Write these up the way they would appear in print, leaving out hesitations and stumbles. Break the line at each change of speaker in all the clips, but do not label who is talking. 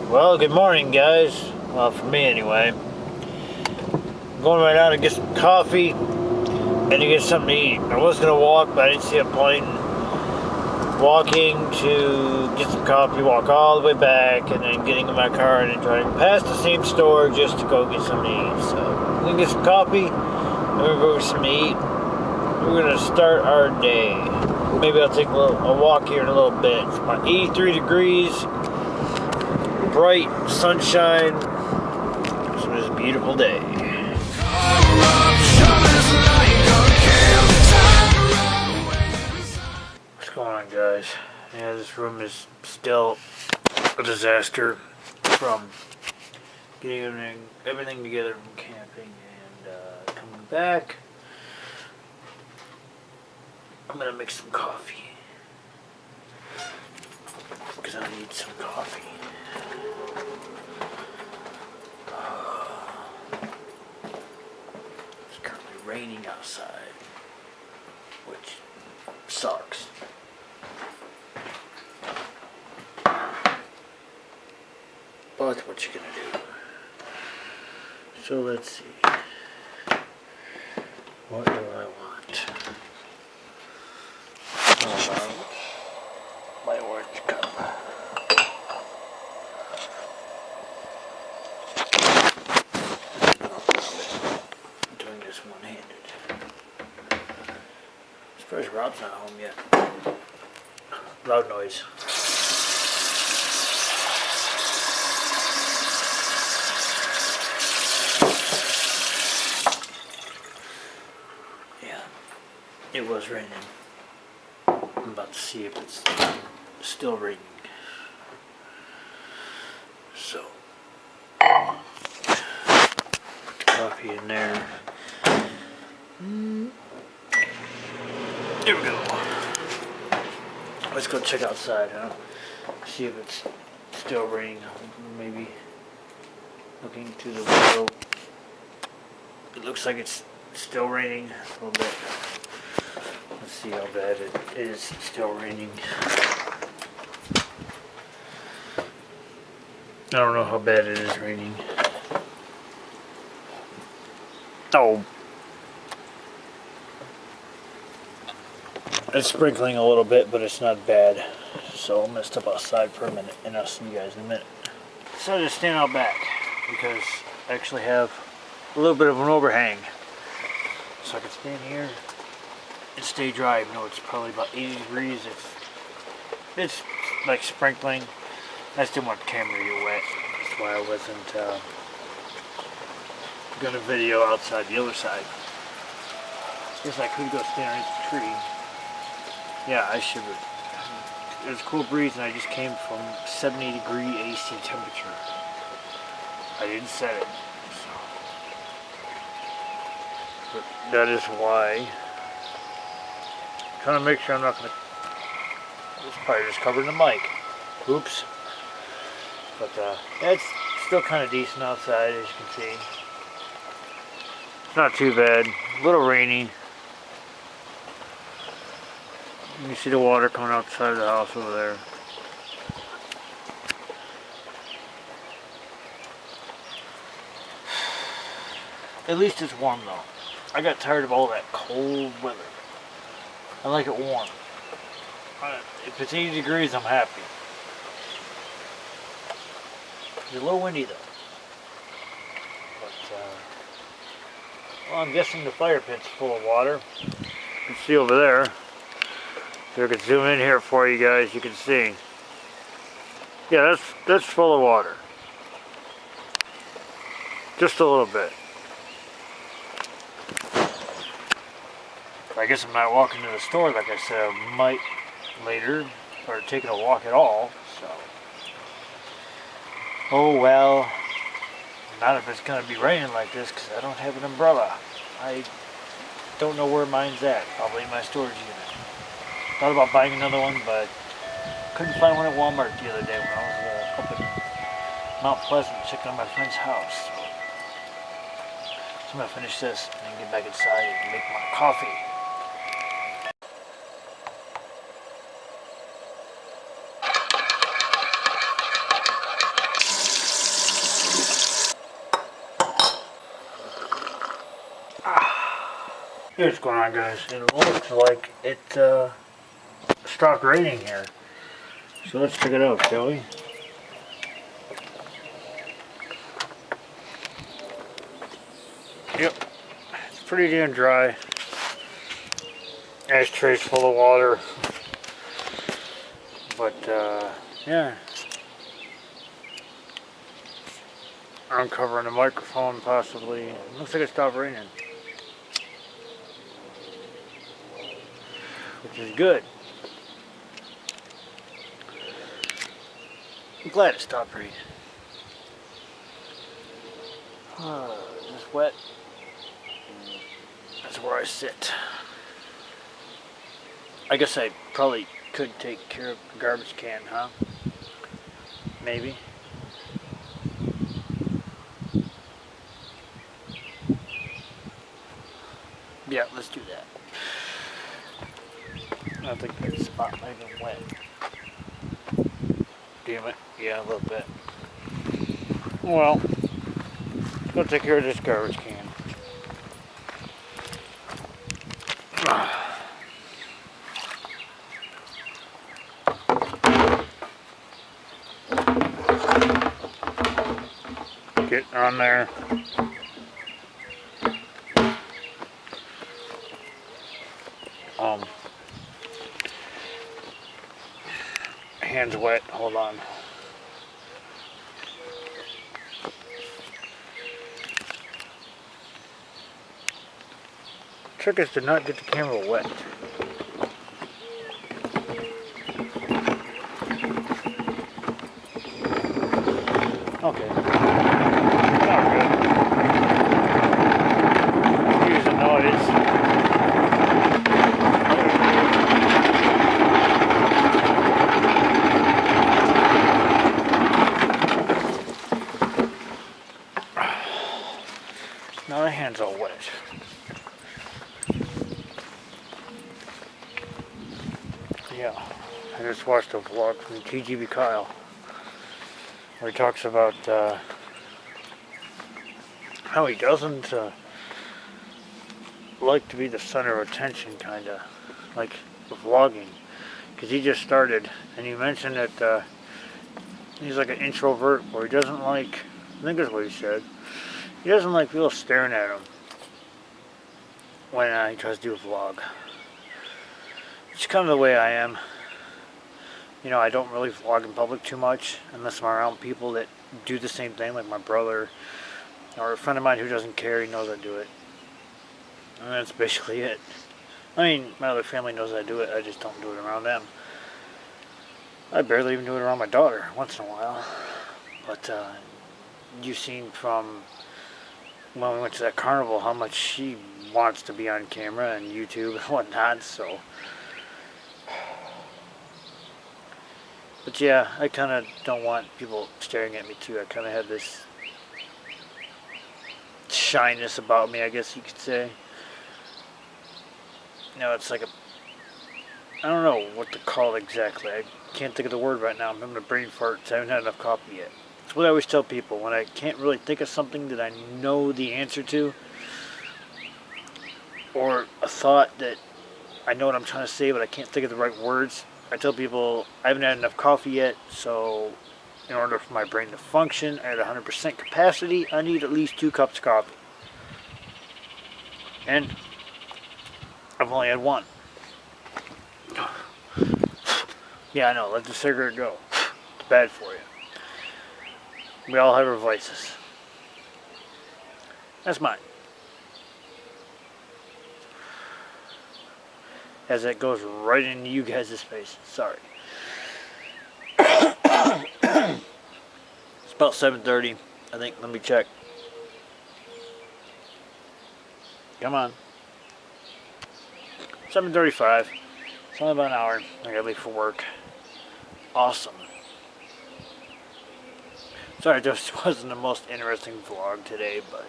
Well, good morning, guys. Well, for me anyway. I'm going right now to get some coffee and to get something to eat. I was going to walk, but I didn't see a point in walking to get some coffee, walk all the way back, and then getting in my car and then driving past the same store just to go get something to eat. So, I'm going to get some coffee, and we're going to go get something to eat. We're going to start our day. Maybe I'll take a walk here in a little bit. It's about 83 degrees. Bright sunshine. So it's a beautiful day. What's going on, guys? Yeah, this room is still a disaster from getting everything together from camping and coming back. I'm gonna make some coffee because I need some coffee. It's currently raining outside, which sucks. But what you gonna do? So let's see. What do I want? My orange cup. I'm doing this one-handed. I'm surprised Rob's not home yet. Loud noise. Yeah, it was raining. I'm about to see if it's still raining. So, put the coffee in there. Here we go. Let's go check outside, huh? See if it's still raining. Maybe looking through the window. It looks like it's still raining a little bit. Let's see how bad it is still raining. I don't know how bad it is raining. Oh. It's sprinkling a little bit, but it's not bad. So I'm going to step outside for a minute, and I'll see you guys in a minute. So I just stand out back, because I actually have a little bit of an overhang. So I can stand here and stay dry. Even though it's probably about 80 degrees. It's like sprinkling. I just didn't want the camera to get wet. That's why I wasn't gonna video outside the other side. Guess I could go stand underneath the tree. Yeah, I should have. It was a cool breeze and I just came from 70-degree AC temperature. I didn't set it. So. But that is why. Trying to make sure I'm not going to. It's probably just covering the mic. Oops. But it's still kind of decent outside, as you can see. It's not too bad. A little rainy. You can see the water coming outside of the house over there. At least it's warm though. I got tired of all that cold weather. I like it warm. If it's 80 degrees, I'm happy. It's a little windy though. But, well, I'm guessing the fire pit's full of water. You can see over there. If I could zoom in here for you guys, you can see. Yeah, that's full of water. Just a little bit. I guess I'm not walking to the store like I said I might later, or taking a walk at all, so. Oh well, not if it's going to be raining like this because I don't have an umbrella. I don't know where mine's at, probably in my storage unit. Thought about buying another one, but couldn't find one at Walmart the other day when I was up in Mount Pleasant checking on my friend's house. So I'm going to finish this and then get back inside and make my coffee. Here's what's going on, guys. It looks like it stopped raining here. So let's check it out, shall we? Yep. It's pretty damn dry. Ashtray's full of water. But, yeah. I'm covering the microphone, possibly. Looks like it stopped raining. Which is good. I'm glad it stopped raining. It's wet. That's where I sit. I guess I probably could take care of the garbage can, huh? Maybe. Yeah, let's do that. I think that spot might have been wet. Damn it. Yeah, a little bit. Well, let's go take care of this garbage can. Get on there. Hands wet. Hold on. Trick is to not get the camera wet. Okay. Not good. Here's the noise. Now my hand's all wet. Yeah, I just watched a vlog from TGB Kyle where he talks about how he doesn't like to be the center of attention, kind of like vlogging, because he just started, and he mentioned that he's like an introvert, where he doesn't like, I think that's what he said, he doesn't like people staring at him when he tries to do a vlog. It's kind of the way I am. You know, I don't really vlog in public too much unless I'm around people that do the same thing, like my brother or a friend of mine who doesn't care. He knows I do it, and that's basically it. I mean, my other family knows I do it. I just don't do it around them. I barely even do it around my daughter once in a while. But you've seen from when we went to that carnival how much she wants to be on camera and YouTube and whatnot. So. But yeah, I kind of don't want people staring at me too. I kind of have this shyness about me, I guess you could say. You know, it's like I don't know what to call it exactly. I can't think of the word right now. I'm having a brain fart, so I haven't had enough coffee yet. It's what I always tell people when I can't really think of something that I know the answer to, or a thought that I know what I'm trying to say, but I can't think of the right words. I tell people I haven't had enough coffee yet, so in order for my brain to function at 100% capacity, I need at least 2 cups of coffee. And I've only had 1. Yeah, I know, let the cigarette go. It's bad for you. We all have our vices. That's mine. As that goes right into you guys' face. Sorry. It's about 7:30, I think. Let me check. Come on. 7:35. It's only about an hour. I gotta leave for work. Awesome. Sorry, this wasn't the most interesting vlog today, but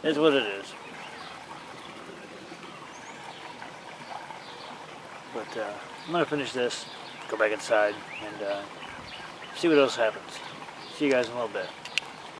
it's what it is. But I'm going to finish this, go back inside, and see what else happens. See you guys in a little bit.